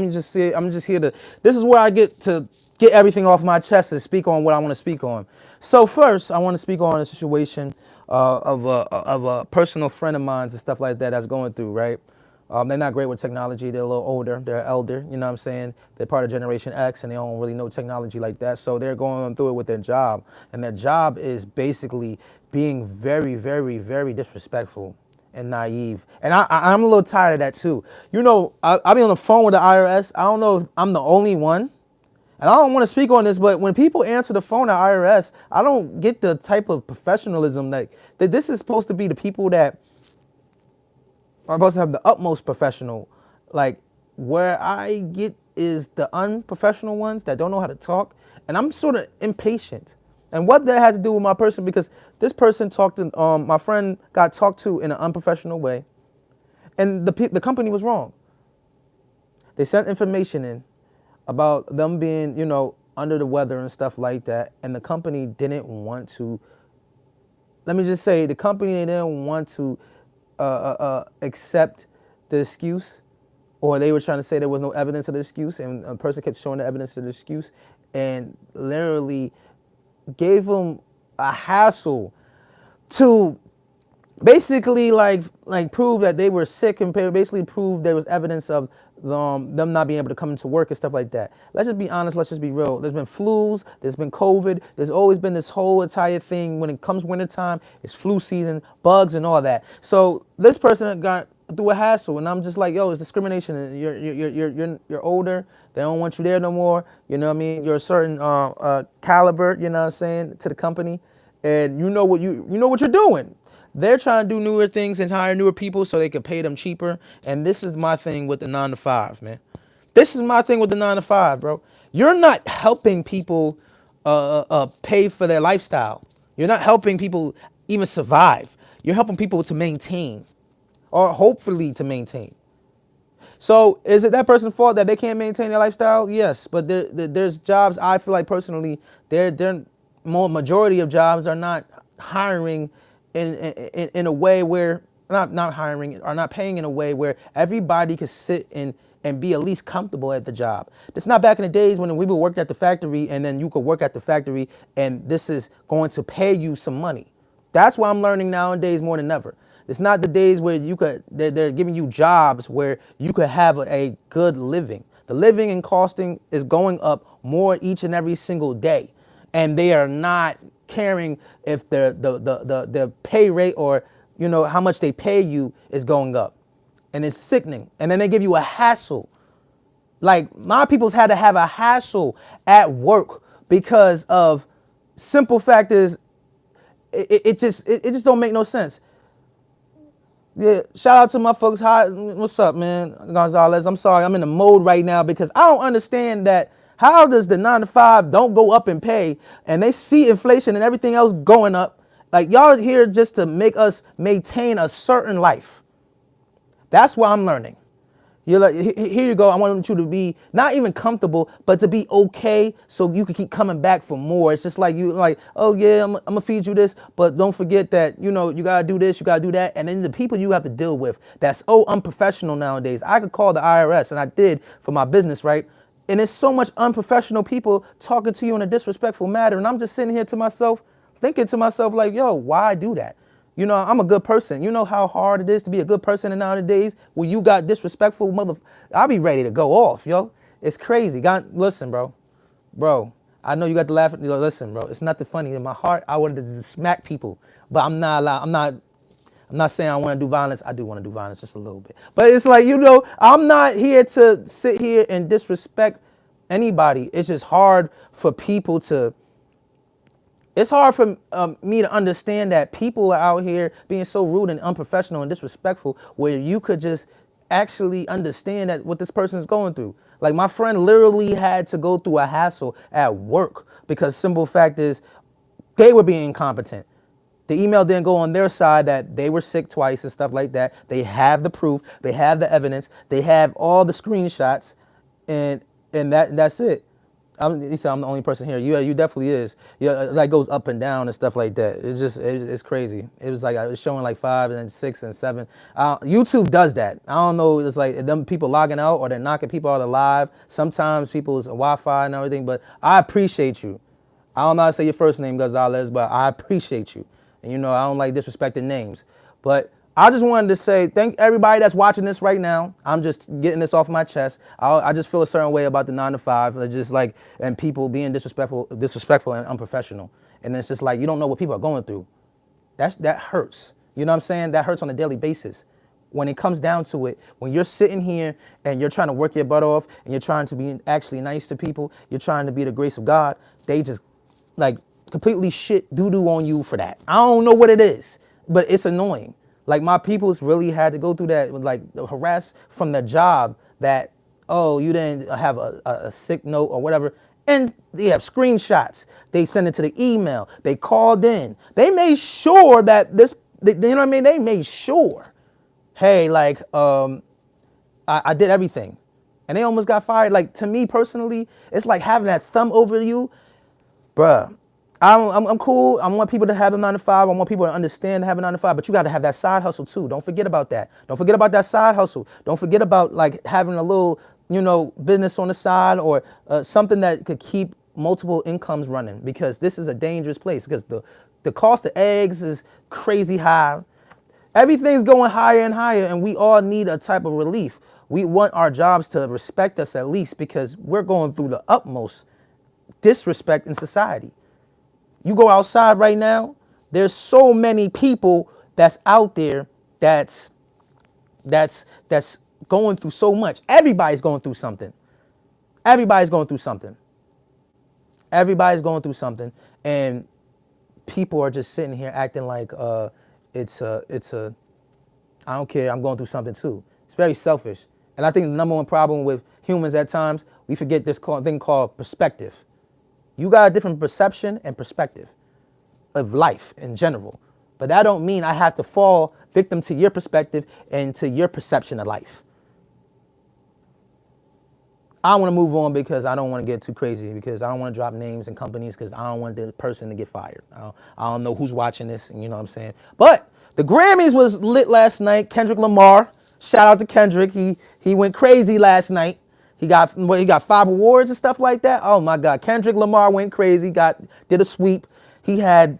I'm just here to. This is where I get to get everything off my chest and speak on what I want to speak on. So first, I want to speak on a situation of a personal friend of mine and stuff like that that's going through, right. They're not great with technology. They're a little older. They're elder. You know what I'm saying? They're part of Generation X, and they don't really know technology like that. So they're going through it with their job, and their job is basically being very, very, very disrespectful and naive. And I'm a little tired of that too. You know, I be on the phone with the IRS. I don't know if I'm the only one. And I don't want to speak on this, but when people answer the phone at IRS, I don't get the type of professionalism that this is supposed to be the people that are supposed to have the utmost professional. Like, where I get is the unprofessional ones that don't know how to talk. And I'm sort of impatient. And what that had to do with my person, because this person talked to, my friend got talked to in an unprofessional way. And the company was wrong. They sent information in about them being, under the weather and stuff like that. And the company didn't want to, let me just say, the company didn't want to accept the excuse, or they were trying to say there was no evidence of the excuse, and a person kept showing the evidence of the excuse, and literally gave them a hassle to basically like prove that they were sick, and basically prove there was evidence of them not being able to come into work and stuff like that. Let's just be honest. Let's just be real. There's been flus. There's been COVID. There's always been this whole entire thing. When it comes wintertime, it's flu season, bugs and all that. So this person got through a hassle, and I'm just like, yo, it's discrimination. You're older. They don't want you there no more. You know what I mean? You're a certain caliber. You know what I'm saying, to the company, and you know what you're doing. They're trying to do newer things and hire newer people so they can pay them cheaper. And this is my thing with the 9 to 5, man. This is my thing with the 9 to 5, bro. You're not helping people pay for their lifestyle. You're not helping people even survive. You're helping people to maintain, or hopefully to maintain. So is it that person's fault that they can't maintain their lifestyle? Yes, but there's jobs I feel like personally, they're more majority of jobs are not hiring in a way where not hiring, are not paying in a way where everybody could sit and be at least comfortable at the job. It's not back in the days when we would work at the factory, and then you could work at the factory and this is going to pay you some money. That's what I'm learning nowadays more than ever. It's not the days where they're giving you jobs where you could have a good living. The living and costing is going up more each and every single day. And they are not caring if the pay rate, or how much they pay you, is going up. And it's sickening. And then they give you a hassle. Like, my people's had to have a hassle at work because of simple fact is it just don't make no sense. Yeah, shout out to my folks. Hi, what's up, man? Gonzalez. I'm sorry, I'm in the mode right now because I don't understand that. How does the 9 to 5 don't go up in pay, and they see inflation and everything else going up? Like, y'all here just to make us maintain a certain life. That's what I'm learning. You're like, here you go. I want you to be not even comfortable, but to be okay, so you can keep coming back for more. It's just like you like, oh yeah, I'm gonna feed you this, but don't forget that you gotta do this, you gotta do that, and then the people you have to deal with that's so unprofessional nowadays. I could call the IRS, and I did for my business, right? And there's so much unprofessional people talking to you in a disrespectful manner, and I'm just sitting here to myself, thinking to myself like, yo, why do that? I'm a good person. You know how hard it is to be a good person in nowadays when you got disrespectful I'll be ready to go off, yo. It's crazy. God, listen, bro. Bro, I know you got to laugh. Listen, bro. It's nothing funny. In my heart, I wanted to smack people, but I'm not allowed. I'm not saying I want to do violence. I do want to do violence just a little bit. But it's like, I'm not here to sit here and disrespect anybody. It's just hard for people to it's hard for me to understand that people are out here being so rude and unprofessional and disrespectful, where you could just actually understand that what this person is going through. Like, my friend literally had to go through a hassle at work because simple fact is they were being incompetent. The email didn't go on their side that they were sick twice and stuff like that. They have the proof. They have the evidence. They have all the screenshots, and that's it. He said I'm the only person here. Yeah, you definitely is. Yeah, it like goes up and down and stuff like that. It's just it's crazy. It was like it was showing like 5 and then 6 and 7. YouTube does that. I don't know. It's like them people logging out or they're knocking people out of live. Sometimes people's Wi-Fi and everything. But I appreciate you. I don't know how to say your first name, Gonzalez, but I appreciate you. And you know I don't like disrespecting names, but I just wanted to say thank everybody that's watching this right now. I'm just getting this off my chest. I just feel a certain way about the 9 to 5, just like and people being disrespectful and unprofessional. And it's just like you don't know what people are going through. That hurts. You know what I'm saying? That hurts on a daily basis. When it comes down to it, when you're sitting here and you're trying to work your butt off and you're trying to be actually nice to people, you're trying to be the grace of God, they just like completely shit doo-doo on you for that. I don't know what it is, but it's annoying. Like my people's really had to go through that, like harass from the job that, oh, you didn't have a sick note or whatever. And they have screenshots. They send it to the email. They called in. They made sure that you know what I mean? They made sure, hey, like, I did everything. And they almost got fired. Like to me personally, it's like having that thumb over you. Bruh, I'm cool. I want people to have a 9 to 5. I want people to understand having 9 to 5. But you got to have that side hustle too. Don't forget about that. Don't forget about that side hustle. Don't forget about like having a little, business on the side or something that could keep multiple incomes running. Because this is a dangerous place. Because the cost of eggs is crazy high. Everything's going higher and higher, and we all need a type of relief. We want our jobs to respect us at least because we're going through the utmost disrespect in society. You go outside right now, there's so many people that's out there that's going through so much. Everybody's going through something. Everybody's going through something. Everybody's going through something, and people are just sitting here acting like it's a I don't care, I'm going through something too. It's very selfish. And I think the number one problem with humans at times, we forget this thing called perspective. You got a different perception and perspective of life in general. But that don't mean I have to fall victim to your perspective and to your perception of life. I want to move on because I don't want to get too crazy, because I don't want to drop names and companies, because I don't want the person to get fired. I don't know who's watching this, and you know what I'm saying. But the Grammys was lit last night. Kendrick Lamar, shout out to Kendrick. He went crazy last night. He got 5 awards and stuff like that. Oh my God, Kendrick Lamar went crazy. Did a sweep. He had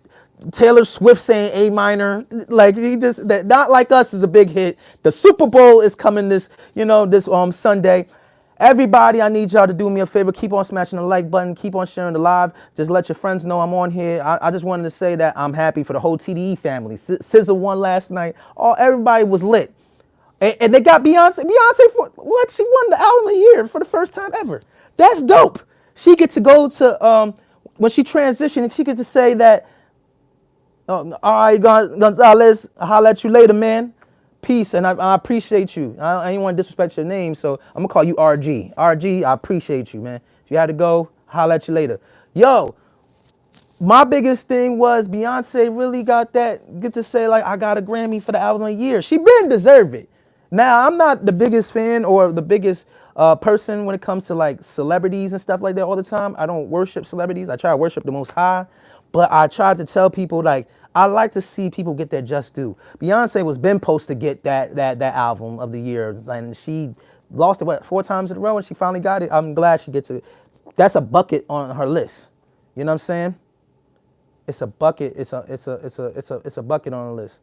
Taylor Swift saying A minor. Like that Not Like Us is a big hit. The Super Bowl is coming this Sunday. Everybody, I need y'all to do me a favor. Keep on smashing the like button. Keep on sharing the live. Just let your friends know I'm on here. I just wanted to say that I'm happy for the whole TDE family. SZA won last night. Everybody was lit. And they got Beyonce. Beyonce, for what? She won the album of the year for the first time ever. That's dope. She gets to go to, when she transitioned, she gets to say that, all right, Gonzalez, I'll holler at you later, man. Peace, and I appreciate you. I ain't want to disrespect your name, so I'm going to call you RG. RG, I appreciate you, man. If you had to go, holler at you later. Yo, my biggest thing was Beyonce really get to say, like, I got a Grammy for the album of the year. She been deserve it. Now, I'm not the biggest fan or the biggest person when it comes to like celebrities and stuff like that all the time. I don't worship celebrities. I try to worship the Most High. But I try to tell people, like, I like to see people get their just due. Beyonce was been supposed to get that album of the year, and she lost it 4 times in a row, and she finally got it. I'm glad she gets it. That's a bucket on her list. You know what I'm saying? It's a bucket. It's a bucket on the list.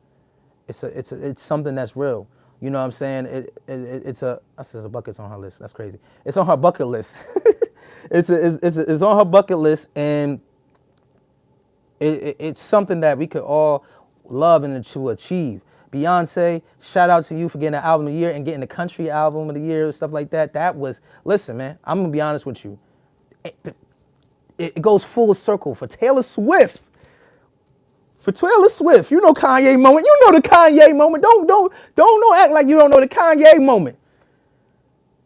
It's something that's real. You know what I'm saying? I said a bucket's on her list. That's crazy. It's on her bucket list. It's on her bucket list, and it's something that we could all love and to achieve. Beyonce, shout out to you for getting the album of the year and getting the country album of the year and stuff like that. Listen, man, I'm gonna be honest with you. It goes full circle for Taylor Swift. For Taylor Swift, you know Kanye moment. You know the Kanye moment. Don't act like you don't know the Kanye moment.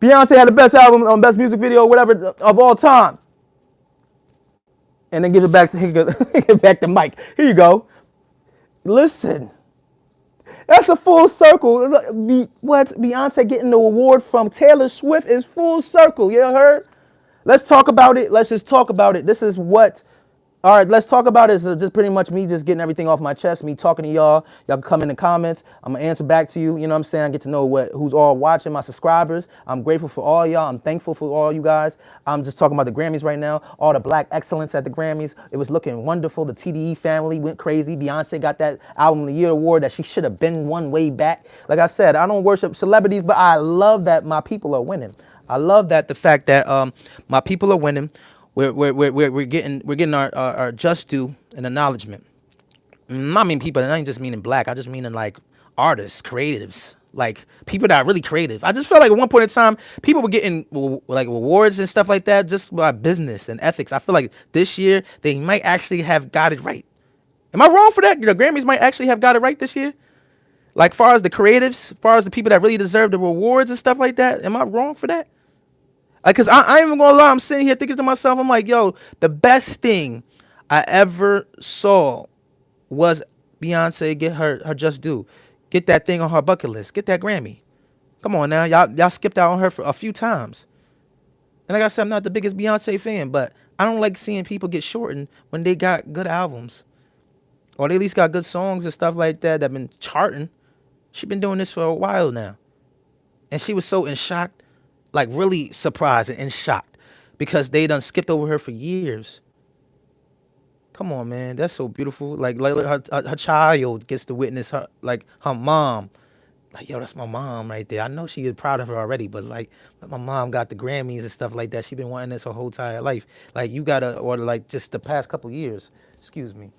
Beyonce had the best album, best music video, whatever of all time. And then give it back to Mike. Here you go. Listen, that's a full circle. What Beyonce getting the award from Taylor Swift is full circle. You heard? let's talk about it. Let's just talk about it. This is what. All right, let's talk about it. So just pretty much me just getting everything off my chest, me talking to y'all. Y'all can come in the comments. I'm gonna answer back to you. You know what I'm saying? I get to know who's all watching, my subscribers. I'm grateful for all y'all. I'm thankful for all you guys. I'm just talking about the Grammys right now. All the black excellence at the Grammys. It was looking wonderful. The TDE family went crazy. Beyonce got that Album of the Year award that she should have been won way back. Like I said, I don't worship celebrities, but I love that my people are winning. I love that the fact that my people are winning. We're getting our just due and acknowledgement. I mean people, and I ain't just meaning black. I just meaning like artists, creatives, like people that are really creative. I just felt like at one point in time, people were getting like awards and stuff like that just by business and ethics. I feel like this year they might actually have got it right. Am I wrong for that? The Grammys might actually have got it right this year. Like far as the creatives, far as the people that really deserve the rewards and stuff like that. Am I wrong for that? Cause I ain't even gonna lie, I'm sitting here thinking to myself, I'm like, yo, the best thing I ever saw was Beyonce get her just due, get that thing on her bucket list, get that Grammy. Come on now, y'all skipped out on her for a few times. And like I said, I'm not the biggest Beyonce fan, but I don't like seeing people get shortened when they got good albums, or they at least got good songs and stuff like that that been charting. She been doing this for a while now, and she was so in shock, like really surprised and shocked because they done skipped over her for years. Come on, man, that's so beautiful. Like her child gets to witness her, like her mom. Like, yo, that's my mom right there. I know she is proud of her already, but like my mom got the Grammys and stuff like that. She been wanting this her whole entire life. Like you gotta, or like just the past couple years. Excuse me.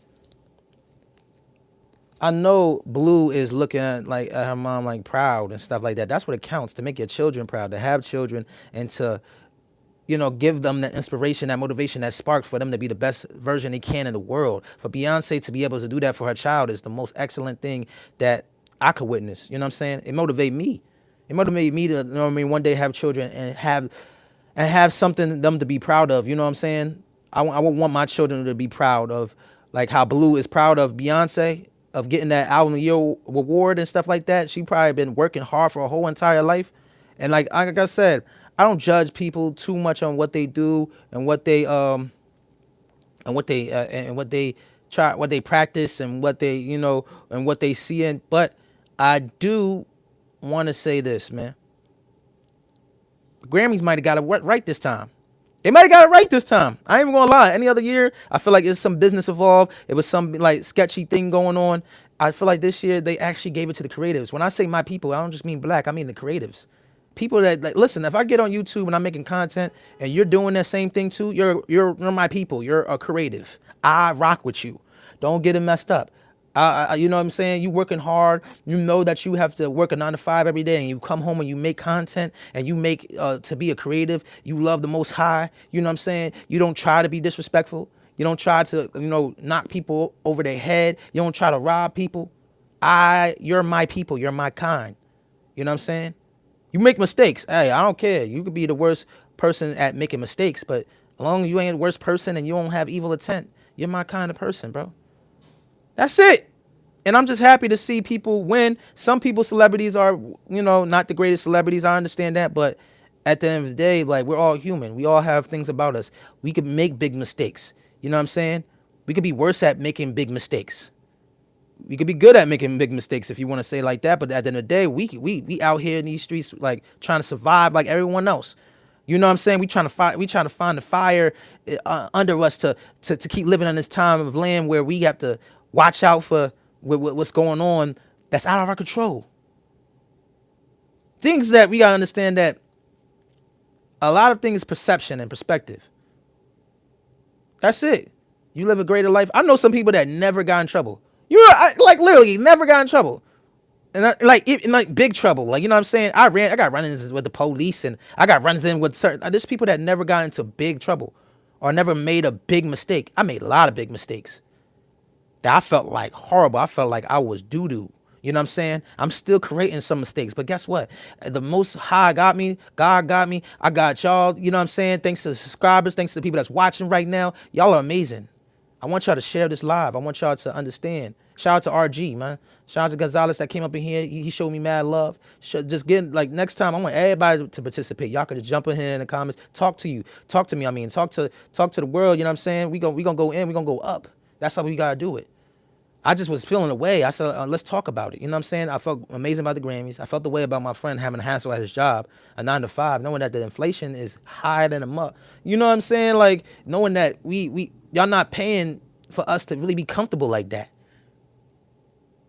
I know Blue is looking at her mom like proud and stuff like that. That's what it counts, to make your children proud, to have children, and to give them that inspiration, that motivation, that spark for them to be the best version they can in the world. For Beyonce to be able to do that for her child is the most excellent thing that I could witness. You know what I'm saying? It motivated me. It motivated me to, one day have children and have something them to be proud of. You know what I'm saying? I would want my children to be proud of, like how Blue is proud of Beyonce, of getting that Album of the Year award and stuff like that. She probably been working hard for her whole entire life. And like I said, I don't judge people too much on what they do and what they try, what they practice, and what they and what they see in. But I do want to say this, man. Grammys might have got it right this time. They might have got it right this time. I ain't even gonna lie. Any other year, I feel like it's some business involved. It was some like sketchy thing going on. I feel like this year they actually gave it to the creatives. When I say my people, I don't just mean black. I mean the creatives. People that like, listen. If I get on YouTube and I'm making content and you're doing that same thing too, you're my people. You're a creative. I rock with you. Don't get it messed up. You know what I'm saying? You working hard. You know that you have to work a 9 to 5 every day, and you come home and you make content, and you make to be a creative. You love the Most High. You know what I'm saying? You don't try to be disrespectful. You don't try to knock people over their head. You don't try to rob people. You're my people. You're my kind. You know what I'm saying? You make mistakes. Hey, I don't care. You could be the worst person at making mistakes, but as long as you ain't the worst person and you don't have evil intent, you're my kind of person, bro. That's it. And I'm just happy to see people win. Some people, celebrities are, not the greatest celebrities. I understand that. But at the end of the day, like, we're all human. We all have things about us. We could make big mistakes. You know what I'm saying? We could be worse at making big mistakes. We could be good at making big mistakes, if you want to say it like that. But at the end of the day, we out here in these streets, like, trying to survive like everyone else. You know what I'm saying? We trying to find the fire under us to keep living in this time of land where we have to watch out for what's going on that's out of our control. Things that we gotta understand, that a lot of things perception and perspective. That's it. You live a greater life. I know some people that never got in trouble. Like literally never got in trouble. And like big trouble. Like, you know what I'm saying? I got run-ins with the police, and I got run-ins in with certain, there's people that never got into big trouble or never made a big mistake. I made a lot of big mistakes that I felt like horrible. I felt like I was doo-doo. You know what I'm saying? I'm still creating some mistakes, but guess what? The Most High got me. God got me. I got y'all. You know what I'm saying? Thanks to the subscribers. Thanks to the people that's watching right now. Y'all are amazing. I want y'all to share this live. I want y'all to understand. Shout out to RG, man. Shout out to Gonzalez that came up in here. He showed me mad love. Just getting like next time, I want everybody to participate. Y'all could just jump in here in the comments. Talk to you. Talk to me. I mean, talk to the world. You know what I'm saying? We gonna go in. We gonna go up. That's how we gotta do it. I just was feeling away. I said, let's talk about it. You know what I'm saying? I felt amazing about the Grammys. I felt the way about my friend having a hassle at his job, a 9 to 5, knowing that the inflation is higher than a month. You know what I'm saying? Like knowing that we y'all not paying for us to really be comfortable like that.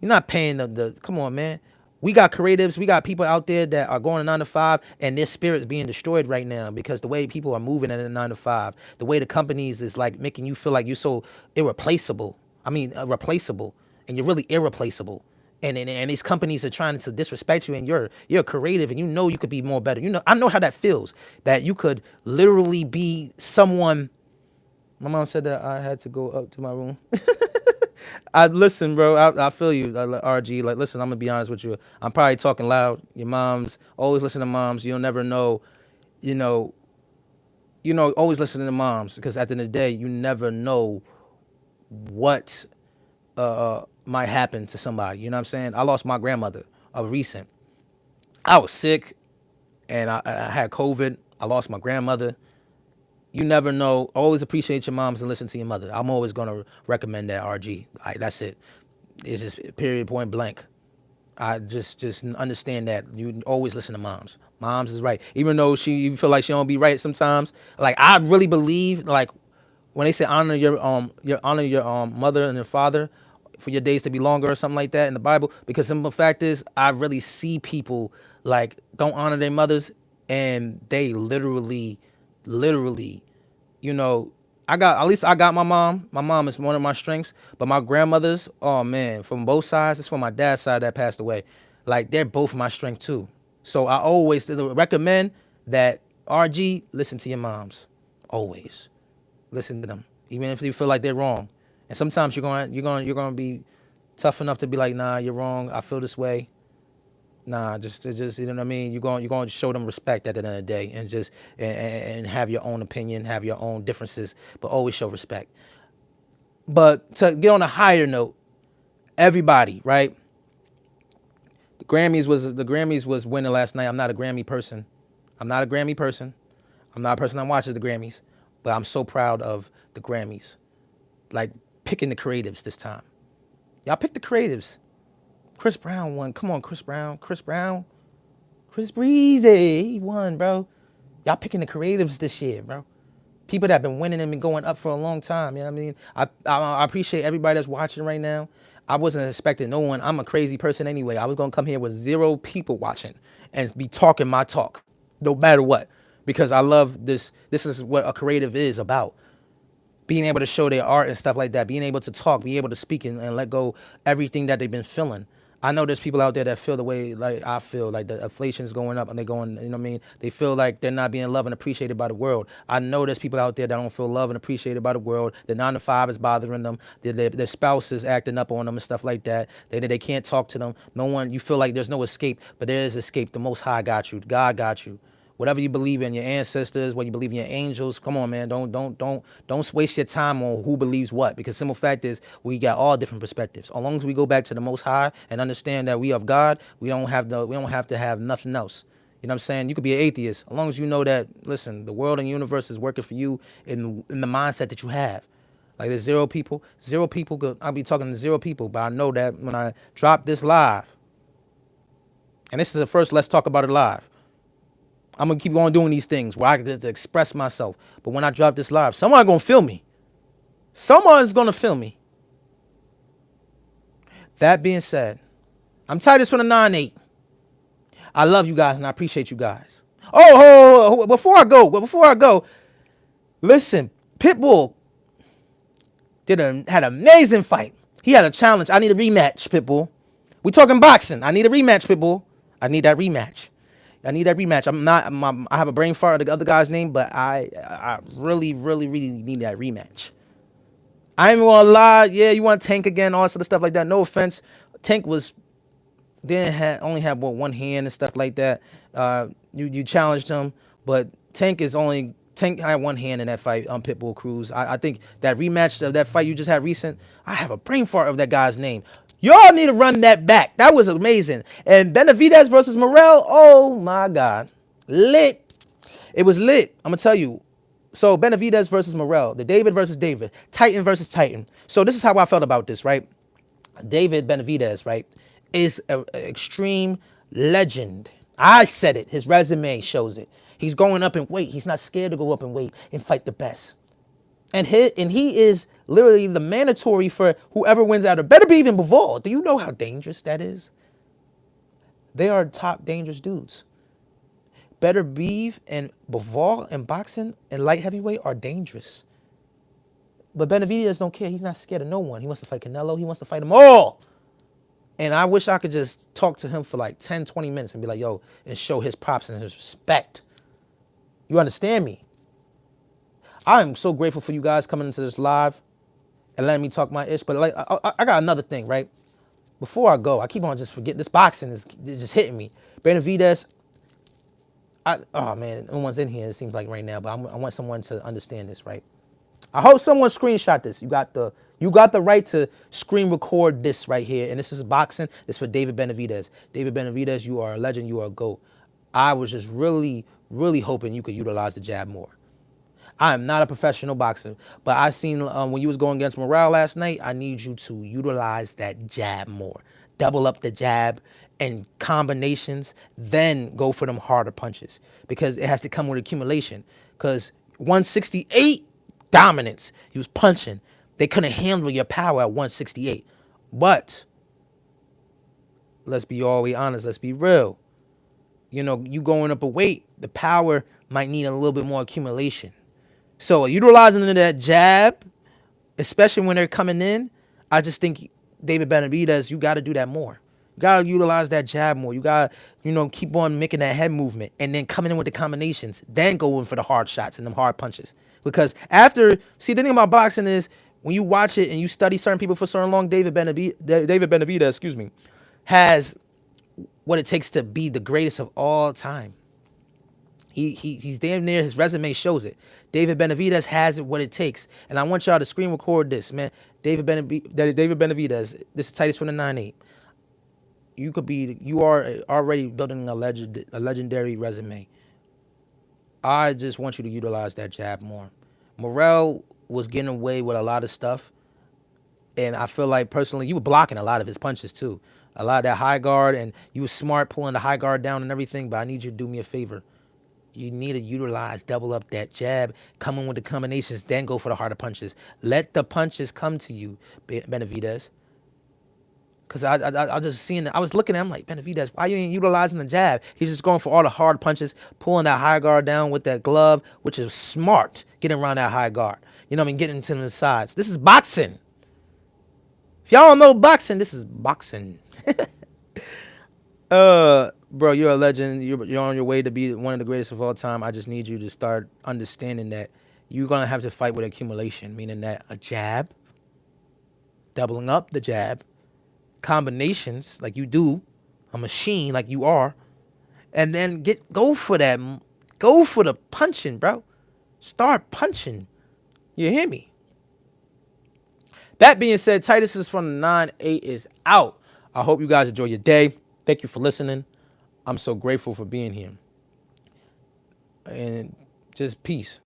You're not paying the come on, man. We got creatives, we got people out there that are going to 9 to 5 and their spirit's being destroyed right now because the way people are moving at a 9 to 5, the way the companies is like making you feel like you're so irreplaceable. I mean, replaceable, and you're really irreplaceable. And these companies are trying to disrespect you, and you're creative, and you know you could be more better. You know, I know how that feels. That you could literally be someone. My mom said that I had to go up to my room. I listen, bro. I feel you, RG. Like, listen, I'm gonna be honest with you. I'm probably talking loud. Your moms always listen to moms. You'll never know, you know, always listen to moms because at the end of the day, you never know what might happen to somebody. You know what I'm saying? I lost my grandmother of recent. I was sick and I had COVID. I lost my grandmother. You never know. Always appreciate your moms and listen to your mother. I'm always gonna recommend that, RG. Like, that's it. It's just period, point blank. I just understand that you always listen to moms. Moms is right, even though you feel like she don't be right sometimes. Like, I really believe, like, when they say honor your mother and your father for your days to be longer or something like that in the Bible. Because the simple fact is, I really see people like don't honor their mothers, and they literally, you know, at least I got my mom. My mom is one of my strengths, but my grandmothers, oh man, from both sides, it's from my dad's side that passed away. Like, they're both my strength too. So I always recommend that, RG, listen to your moms. Always listen to them, even if you feel like they're wrong. And sometimes you're gonna be tough enough to be like, nah, you're wrong. I feel this way. Nah, just you know what I mean. You're going to show them respect at the end of the day, and just and have your own opinion, have your own differences, but always show respect. But to get on a higher note, everybody, right? The Grammys was winning last night. I'm not a Grammy person. I'm not a Grammy person. I'm not a person that watches the Grammys, but I'm so proud of the Grammys. Like, picking the creatives this time. Y'all pick the creatives. Chris Brown won. Come on, Chris Brown. Chris Breezy. He won, bro. Y'all picking the creatives this year, bro. People that have been winning and been going up for a long time. You know what I mean? I appreciate everybody that's watching right now. I wasn't expecting no one. I'm a crazy person anyway. I was going to come here with 0 people watching and be talking my talk, no matter what. Because I love this. This is what a creative is about. Being able to show their art and stuff like that, being able to talk, being able to speak and let go everything that they've been feeling. I know there's people out there that feel the way like I feel, like the inflation's going up and they're going, you know what I mean? They feel like they're not being loved and appreciated by the world. I know there's people out there that don't feel loved and appreciated by the world. The 9 to 5 is bothering them. Their spouse is acting up on them and stuff like that. They can't talk to them. No one, you feel like there's no escape, but there is escape. The Most High got you. God got you. Whatever you believe in, your ancestors, what you believe in your angels, come on, man. Don't waste your time on who believes what. Because simple fact is, we got all different perspectives. As long as we go back to the Most High and understand that we of God, we don't have to have nothing else. You know what I'm saying? You could be an atheist as long as you know that. Listen, the world and universe is working for you in the mindset that you have. Like, there's 0 people. 0 people. I'll be talking to 0 people, but I know that when I drop this live, and this is the first Let's Talk About It live. I'm gonna keep on doing these things where I get to express myself. But when I drop this live, someone's gonna feel me. Someone's gonna feel me. That being said, I'm Titus from the 9-8. I love you guys and I appreciate you guys. Before I go, listen, Pitbull had an amazing fight. He had a challenge. I need a rematch, Pitbull. We talking boxing. I need a rematch, Pitbull. I need that rematch. I have a brain fart of the other guy's name, but I really, really, really need that rematch. I ain't even gonna lie. Yeah, you want Tank again, all this other stuff like that. No offense. Tank only had one hand and stuff like that. You challenged him, but Tank Tank had one hand in that fight on Pitbull Cruz. I think that rematch of that fight you just had recent, I have a brain fart of that guy's name. Y'all need to run that back. That was amazing. And Benavidez versus Morrell, oh my God. Lit. It was lit. I'm going to tell you. So Benavidez versus Morrell, the David versus David, Titan versus Titan. So this is how I felt about this, right? David Benavidez, right, is an extreme legend. I said it. His resume shows it. He's going up in weight. He's not scared to go up in weight and fight the best. And he is literally the mandatory for whoever wins out. Or better be even Bivol. Do you know how dangerous that is? They are top dangerous dudes. Better Beef and Bivol in boxing and light heavyweight are dangerous. But Benavidez don't care. He's not scared of no one. He wants to fight Canelo. He wants to fight them all. And I wish I could just talk to him for like 10, 20 minutes and be like, yo, and show his props and his respect. You understand me? I'm so grateful for you guys coming into this live and letting me talk my ish. But like, I got another thing, right? Before I go, I keep on just forgetting. This boxing is just hitting me. Benavidez, oh man, no one's in here, it seems like right now, but I want someone to understand this, right? I hope someone screenshot this. You got the right to screen record this right here. And this is boxing. This is for David Benavidez. David Benavidez, you are a legend. You are a GOAT. I was just really, really hoping you could utilize the jab more. I am not a professional boxer, but I seen when you was going against Morale last night, I need you to utilize that jab more. Double up the jab and combinations, then go for them harder punches because it has to come with accumulation. Because 168, dominance. He was punching. They couldn't handle your power at 168. But let's be all the way honest. Let's be real. You know, you going up a weight, the power might need a little bit more accumulation. So utilizing that jab, especially when they're coming in, I just think David Benavidez, you got to do that more. You got to utilize that jab more. You got to, keep on making that head movement and then coming in with the combinations, then going for the hard shots and them hard punches. Because the thing about boxing is when you watch it and you study certain people for so long, David Benavidez, has what it takes to be the greatest of all time. He's damn near, his resume shows it. David Benavidez has what it takes. And I want y'all to screen record this, man. David Benavidez, this is Titus from the 9-8. You are already building a legendary resume. I just want you to utilize that jab more. Morrell was getting away with a lot of stuff. And I feel like personally, you were blocking a lot of his punches too. A lot of that high guard, and you were smart pulling the high guard down and everything, but I need you to do me a favor. You need to utilize, double up that jab, come in with the combinations, then go for the harder punches. Let the punches come to you, Benavidez. Because I just seeing it. I was looking at him like, Benavidez, why you ain't utilizing the jab? He's just going for all the hard punches, pulling that high guard down with that glove, which is smart, getting around that high guard. Getting to the sides. This is boxing. If y'all don't know boxing, this is boxing. Bro, you're a legend. You're on your way to be one of the greatest of all time. I just need you to start understanding that you're going to have to fight with accumulation, meaning that a jab, doubling up the jab, combinations like you do, a machine like you are, and then go for that. Go for the punching, bro. Start punching. You hear me? That being said, Titus is from the 9-8 is out. I hope you guys enjoy your day. Thank you for listening. I'm so grateful for being here. And just peace.